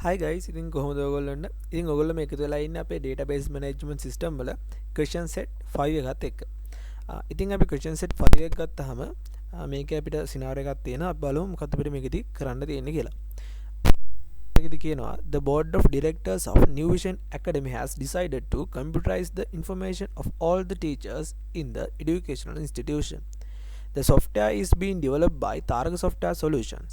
Hi guys, ඉතින් කොහොමද ඔයගොල්ලන්ට? ඉතින් ඔයගොල්ලෝ මේ එකතු වෙලා ඉන්නේ අපේ database management system වල question set 5 එකත් එක්ක. ඉතින් අපි question set 5 එක ගත්තාම මේකේ අපිට scenario එකක් තියෙනවා. අපි බලමු මොකක්ද අපිට මේකෙදි කරන්න තියෙන්නේ කියලා. මේකෙදි කියනවා the board of directors of New Vision Academy has decided to computerize the information of all the teachers in the educational institution. The software is being developed by Targa Software Solutions.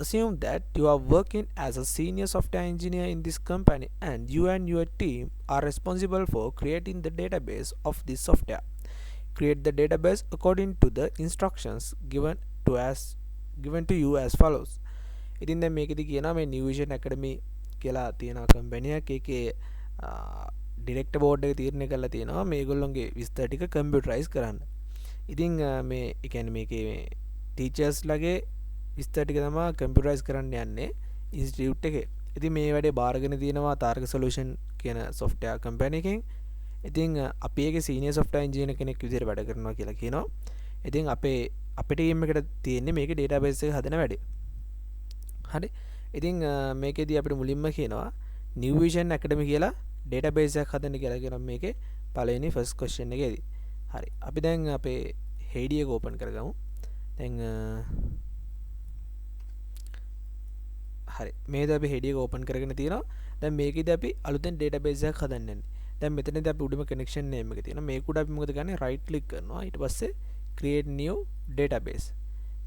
Assume that you are working as a senior software engineer in this company and you and your team are responsible for creating the database of this software. Create the database according to the instructions given to you as follows. ඉතින් දැන් මේකෙදි කියනවා මේ New Vision Academy කියලා තියෙන company එකේ director board එක තීරණය කරලා තියෙනවා මේගොල්ලොන්ගේ විස්තර ටික කම්පියුටරයිස් කරන්න. ඉතින් මේ ඒ කියන්නේ මේකේ ටීචර්ස් ලගේ විස්තර ටික තමයි කම්පියුටරයිස් කරන්න යන්නේ ඉන්ස්ටිටියුට් එකේ. ඉතින් මේ වැඩේ බාරගෙන තියෙනවා තාරක සොලියුෂන් කියන software company එකෙන්. ඉතින් අපි ඒකේ senior software engineer කෙනෙක් විදිහට වැඩ කරනවා කියලා කියනවා. ඉතින් අපේ team එකට තියෙන්නේ මේකේ database එක හදන වැඩේ. හරි. ඉතින් මේකෙදී අපිට මුලින්ම කියනවා New Vision Academy කියලා database එකක් හදන්න කියලා කියනවා මේකේ පළවෙනි first question එකේදී. හරි. අපි දැන් අපේ HeidiSQL එක open කරගමු. දැන් හරි මේද අපි HeidiSQL එක open කරගෙන තියෙනවා. දැන් මේකෙදි අපි අලුතෙන් database එකක් හදන්න යන්නේ. දැන් මෙතනදී අපි උඩම connection name එක තියෙනවා. මේක උඩ අපි මොකද කරන්නේ? right click කරනවා. ඊට පස්සේ create new database.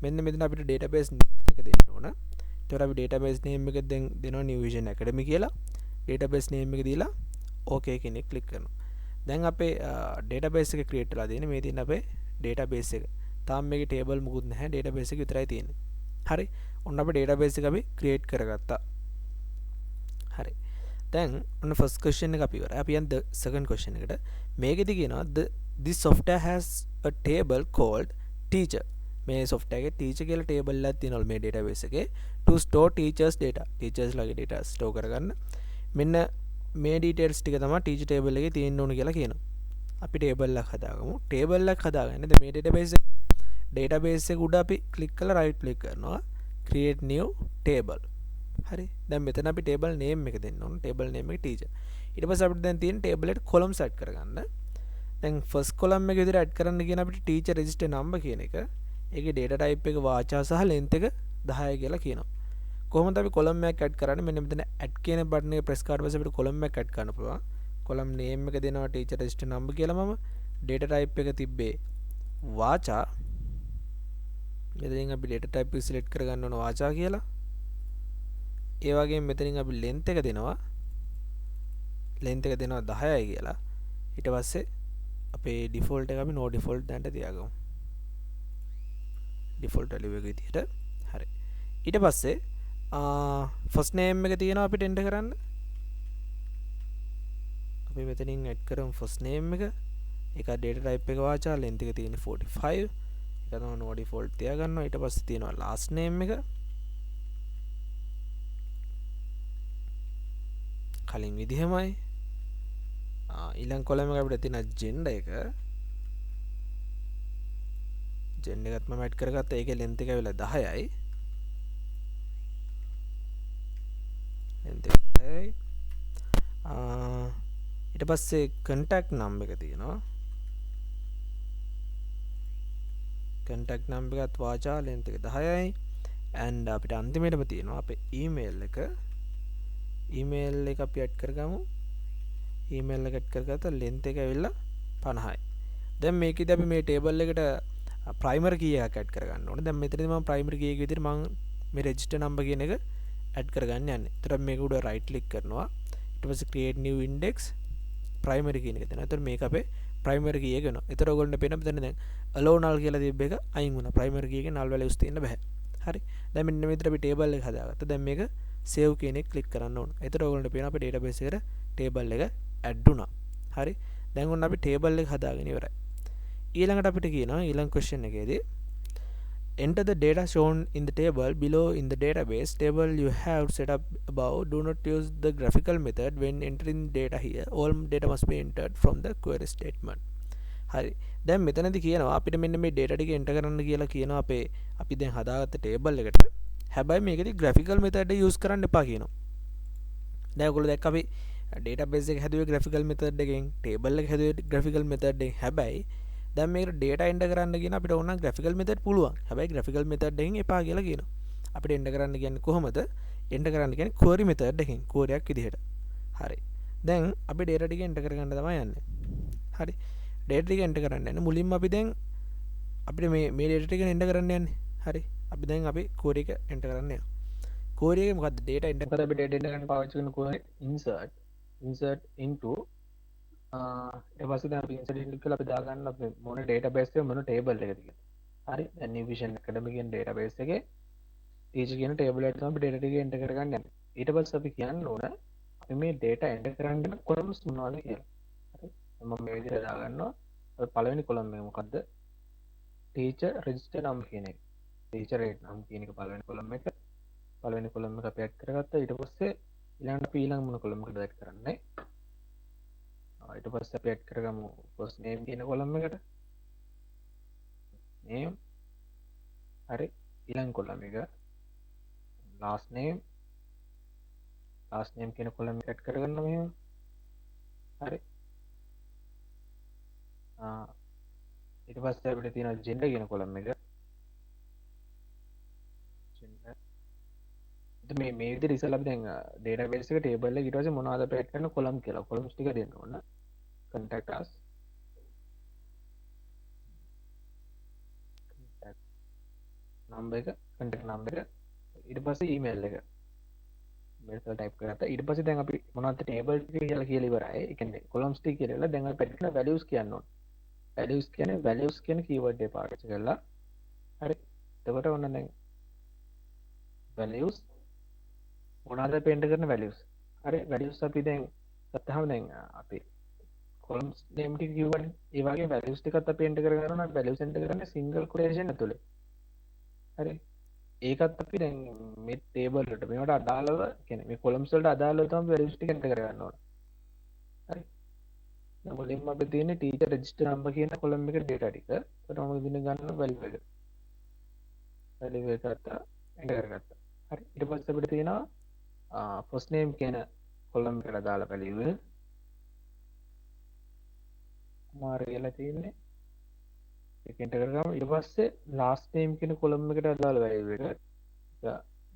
මෙන්න මෙතන අපිට database name එක දෙන්න ඕන. ඒතර අපි database name එක දැන් දෙනවා New Vision Academy කියලා. database name එක දීලා okay කියන එක click කරනවා. දැන් අපේ database එක create වෙලා තියෙන්නේ. මේ තියෙන අපේ database එක. තාම මේකේ table මුකුත් නැහැ. database එක විතරයි තියෙන්නේ. හරි. ඔන්න අපේ database එක අපි create කරගත්තා. හරි. දැන් ඔන්න first question එක අපි ඉවරයි. අපි යන්නේ second question එකට. මේකෙදි කියනවා this software has a table called teacher. මේ software එකේ teacher කියලා table එකක් තියෙනවා මේ database එකේ to store teachers data. teachers ලගේ data store කරගන්න. මෙන්න මේ details ටික තමයි teacher table එකේ තියෙන්න ඕන කියලා කියනවා. අපි table එකක් හදාගමු. table එකක් හදාගන්න. දැන් මේ database එක උඩ අපි click කරලා right click කරනවා. create new table. හරි. දැන් මෙතන අපි table name එක දෙන්න ඕන. table name එක teacher. ඊට පස්සේ අපිට දැන් තියෙන table එකට columns add කරගන්න. දැන් first column එක විදිහට add කරන්න කියන අපිට teacher register number කියන එක. ඒකේ data type එක වාචා සහ length එක 10 කියලා කියනවා. කොහොමද අපි column එකක් add කරන්නේ? මෙන්න මෙතන add කියන button එක press කරලා පස්සේ අපිට column එකක් add කරන්න පුළුවන්. column name එක දෙනවා teacher register number කියලා මම data type එක තිබ්බේ වාචා. මෙතනින් අපි data type එක select කරගන්න ඕන වාචා කියලා. ඒ වගේම මෙතනින් අපි length එක දෙනවා. length එක දෙනවා 10යි කියලා. ඊට පස්සේ අපේ default එක අපි no default දැන්ට තියාගමු. default value එක විදිහට. හරි. ඊට පස්සේ first name එක තියෙනවා අපිට enter කරන්න. අපි මෙතනින් add කරමු first name එක. ඒක data type එක වාචා length එක තියෙන්නේ 45. ඒක තමයි no default තියාගන්නවා. ඊට පස්සේ තියෙනවා last name එක. කලින් විදිහමයි. ඊළඟ column එක අපිට තියෙන gender එක. gender එකත් මම add කරගත්තා. ඒකේ length එක ඇවිල්ලා 10යි. length එක 10යි. ඊට පස්සේ contact number එක තියෙනවා. contact number එකත් වාචා length එක 10යි. and අපිට අන්තිමේටම තියෙනවා අපේ email එක. email එක අපි add කරගමු. email එක add කරගත්තා length එක ඇවිල්ලා 50යි. දැන් මේකෙදි අපි මේ table එකට primary key එකක් add කරගන්න ඕනේ. දැන් මෙතනදී මම primary key එක විදිහට මම මේ register number කියන එක add කරගන්න යන්නේ. ඒතර මේක උඩ right click කරනවා. ඊට පස්සේ create new index primary කියන එක දෙනවා. ඒතර මේක අපේ primary key එක වෙනවා. ඒතර ඔයගොල්ලන්ට පේනවා මෙතන දැන් allow null කියලා තිබ්බ එක අයින් වුණා. primary key එකේ null values තියෙන්න බෑ. හරි. දැන් මෙන්න මෙතන අපි table එක හදාගත්තා. දැන් මේක save කියන එක click කරන්න ඕන. ඒතර ඔයගොල්ලන්ට පේනවා අපේ database එකට table එක add වුණා. හරි. දැන් ඔන්න අපි table එක හදාගෙන ඉවරයි. ඊළඟට අපිට කියනවා ඊළඟ question එකේදී enter the data shown in the table below in the database table you have set up above. Do not use the graphical method when entering data here. All data must be entered from the query statement. හරි. දැන් මෙතනදී කියනවා අපිට මෙන්න මේ data ටික enter කරන්න කියලා කියනවා අපි දැන් හදාගත්ත table එකට. හැබැයි මේකෙදි graphical method use කරන්න එපා කියනවා. දැන් ඔයගොල්ලෝ දැක්ක අපි database එක හැදුවේ graphical method එකෙන්, table එක හැදුවේ graphical method එකෙන්. හැබැයි දැන් මේකට data enter කරන්න කියන අපිට ඕන නම් graphical method පුළුවන්. හැබැයි graphical method එකෙන් එපා කියලා කියනවා. අපිට enter කරන්න කියන්නේ කොහොමද? enter කරන්න කියන්නේ query method එකෙන්, query එකක් විදිහට. හරි. දැන් අපි data ටික enter කරගන්න තමයි යන්නේ. හරි. data ටික enter කරන්න යන්නේ මුලින්ම අපි දැන් අපිට මේ data ටික enter කරන්න යන්නේ. හරි. අපි දැන් අපි query එක enter කරන්න යනවා. query එක මොකද්ද? data enter මොකද අපි data enter කරන්න පාවිච්චි කරන query insert into ඊට පස්සේ දැන් අපි insert into කියලා අපි දාගන්න අපි මොන database එක මොන table එකද කියලා. හරි. දැන් new vision academy කියන database එකේ teacher කියන table එකට තමයි අපි data ටික enter කරගන්න යන්නේ. ඊට පස්සේ අපි කියන්න ඕන අපි මේ data enter කරන්න යන columns මොනවද කියලා. හරි. මම මේ විදිහට දාගන්නවා. අපි පළවෙනි column එක මොකද්ද? teacher register නම් කියන එක. teacher rate නම් කියන එක පළවෙනි column එක. පළවෙනි කොලම් එක අපි ඇඩ් කරගත්තා. ඊට පස්සේ ඊළඟට අපි ඊළඟ මොන කොලම් එකකටද ඇඩ් කරන්නේ? ඊට පස්සේ අපි ඇඩ් කරගමු first name කියන කොලම් එකට. name. හරි. ඊළඟ කොලම් එක last name කියන කොලම් එක ඇඩ් කරගන්න මෙහෙම. හරි. ඊට පස්සේ අපිට තියෙනවා gender කියන කොලම් එක. gender මේ විදිහට ඉස්සෙල්ලා අපි දැන් database එක table එක ඊට පස්සේ මොනවද අපි ඇඩ් කරන column කියලා columns ටික දෙන්න ඕන. contact us, contact number එක, contact number එක, ඊට පස්සේ email එක මේක type කරගත්තා. ඊට පස්සේ දැන් අපි මොනවද table ටික කියලා ඉවරයි. ඒ කියන්නේ columns ටික කියලා දැන් අපි ඇඩ් කරන values කියන්න ඕන. values කියන keyword එක පාවිච්චි කරලා හරි. එතකොට ඔන්න දැන් values මොනවද අපි enter කරන values. හරි. values අපි දැන් ගත්තාම දැන් අපි columns name ටික කිව්වනේ. ඒ වගේ values ටිකත් අපි enter කරගන්නවා නම් values enter කරන්නේ single quotation ඇතුලේ. හරි. ඒකත් අපි දැන් මේ table වලට මේවට අදාළව කියන්නේ මේ columns වලට අදාළව තමයි values ටික enter කරගන්න ඕන. හරි. දැන් මුලින්ම අපි තියෙන්නේ teacher register number කියන column එකේ data ටික. ඒකට මම ඉදින්න ගන්න value එක. value එක ගත්තා enter කරගත්තා. හරි. ඊට පස්සේ අපිට තියෙනවා first name කියන column එකට අදාළ value එක. කුමාර කියලා තියෙන්නේ. ඒක enter කරගමු. ඊට පස්සේ last name කියන column එකට අදාළ value එක.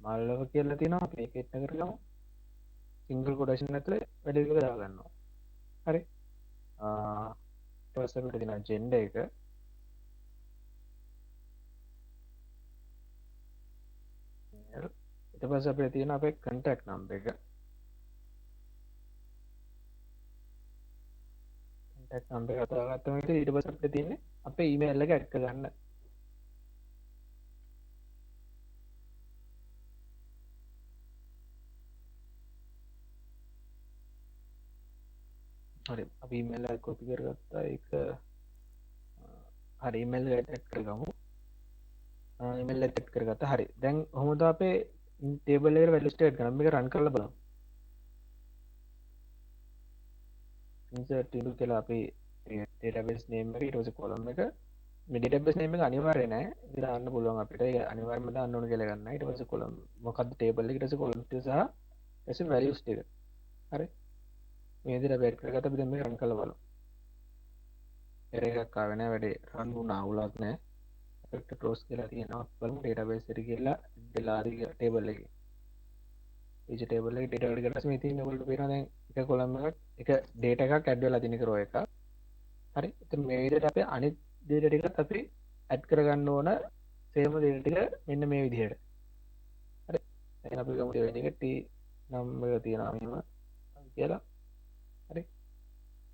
මල්ලව කියලා තියෙනවා. අපි ඒක enter කරගමු. single quotation ඇතුලේ value එක දාගන්නවා. හරි. ඊට පස්සේ අපිට තියෙනවා gender එක. ඊට පස්සේ අපිට තියෙනවා අපේ contact number එක. contact number එක දාගත්තම ඊට පස්සේ අපිට තියෙන්නේ අපේ email එක add කරගන්න. හරි. අපි email එක copy කරගත්තා. ඒක හරි email එක add කරගමු. email එක add කරගත්තා. හරි. දැන් කොහොමද අපේ table එකට values ටික add කරන්නේ? මේක run කරලා බලමු. insert into කියලා අපි database name එක ඊට පස්සේ column එක මේ database name එක අනිවාර්ය නෑ. ඒක දාන්න පුළුවන් අපිට. ඒක අනිවාර්යයෙන්ම දාන්න ඕන කියලා ගන්න. ඊට පස්සේ column මොකක්ද table එක ඊට පස්සේ column ටික සහ ඊට පස්සේ values ටික. හරි. මේ විදිහට අපි add කරගත්තා. අපි දැන් මේක run කරලා බලමු. error එකක් ආවේ නෑ. වැඩේ run වුණා. අවුලක් නෑ. effect close කියලා තියෙනවා. බලමු database එකට කියලා දෙලාරි table එකේ. teacher table එකේ data එකට ගිහලා මේ තියෙන ඔයගොල්ලෝ පේනවා දැන් එක column එකක් එක data එකක් add වෙලා තියෙන එක row එකක්. හරි. එතන මේ විදිහට අපි අනිත් data ටිකත් අපි add කරගන්න ඕන same data ටික මෙන්න මේ විදිහට. හරි. දැන් අපි ගමු දෙවෙනි එක t number එක තියනවා මෙහෙම කියලා. හරි.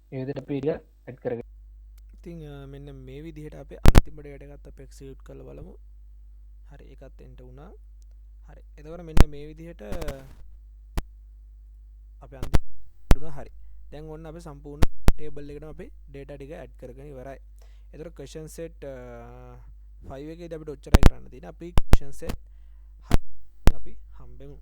මේ විදිහට අපි ටික add කරගන්න. ඉතින් මෙන්න මේ විදිහට අපි අන්තිම data එකත් අපි execute කරලා බලමු. හරි. ඒකත් enter වුණා. හරි. එතකොට මෙන්න මේ විදිහට අපි අන්තිම දුනා. හරි. දැන් ඔන්න අපි සම්පූර්ණ table එකටම අපි data ටික add කරගෙන ඉවරයි. එතකොට question set 5 එකේදී අපිට ඔච්චරයි කරන්න තියෙන්නේ. අපි question set අපි හම්බෙමු.